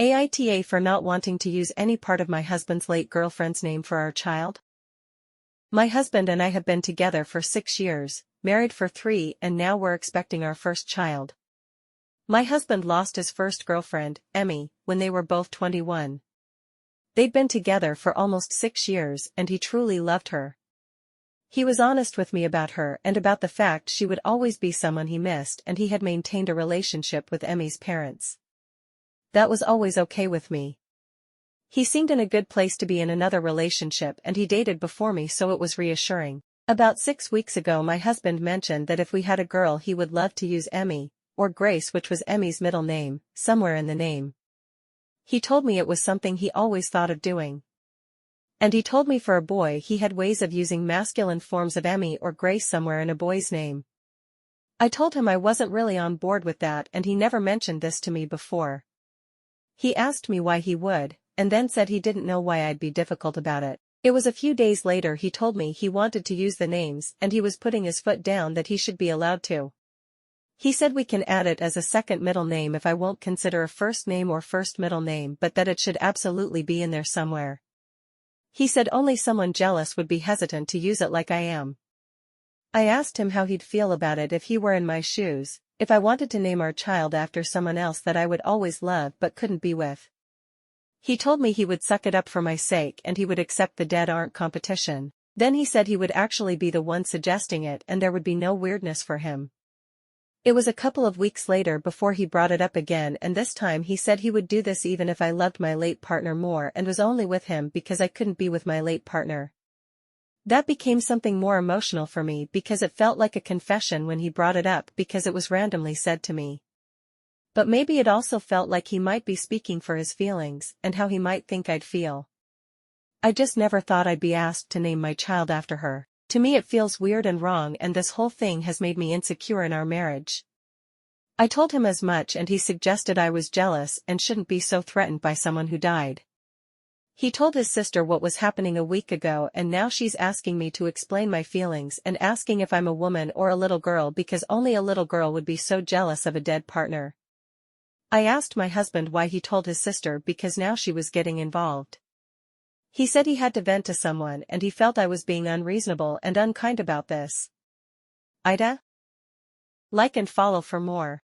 AITA for not wanting to use any part of my husband's late girlfriend's name for our child. My husband and I have been together for 6 years, married for 3, and now we're expecting our first child. My husband lost his first girlfriend, Emmy, when they were both 21. They'd been together for almost 6 years and he truly loved her. He was honest with me about her and about the fact she would always be someone he missed, and he had maintained a relationship with Emmy's parents. That was always okay with me. He seemed in a good place to be in another relationship, and he dated before me, so it was reassuring. About 6 weeks ago my husband mentioned that if we had a girl he would love to use Emmy, or Grace, which was Emmy's middle name, somewhere in the name. He told me it was something he always thought of doing. And he told me for a boy he had ways of using masculine forms of Emmy or Grace somewhere in a boy's name. I told him I wasn't really on board with that, and he never mentioned this to me before. He asked me why he would, and then said he didn't know why I'd be difficult about it. It was a few days later he told me he wanted to use the names and he was putting his foot down that he should be allowed to. He said we can add it as a second middle name if I won't consider a first name or first middle name, but that it should absolutely be in there somewhere. He said only someone jealous would be hesitant to use it like I am. I asked him how he'd feel about it if he were in my shoes, if I wanted to name our child after someone else that I would always love but couldn't be with. He told me he would suck it up for my sake and he would accept the dead aren't competition. Then he said he would actually be the one suggesting it and there would be no weirdness for him. It was a couple of weeks later before he brought it up again, and this time he said he would do this even if I loved my late partner more and was only with him because I couldn't be with my late partner. That became something more emotional for me because it felt like a confession when he brought it up because it was randomly said to me. But maybe it also felt like he might be speaking for his feelings and how he might think I'd feel. I just never thought I'd be asked to name my child after her. To me it feels weird and wrong, and this whole thing has made me insecure in our marriage. I told him as much and he suggested I was jealous and shouldn't be so threatened by someone who died. He told his sister what was happening a week ago, and now she's asking me to explain my feelings and asking if I'm a woman or a little girl because only a little girl would be so jealous of a dead partner. I asked my husband why he told his sister because now she was getting involved. He said he had to vent to someone and he felt I was being unreasonable and unkind about this. AITA? Like and follow for more.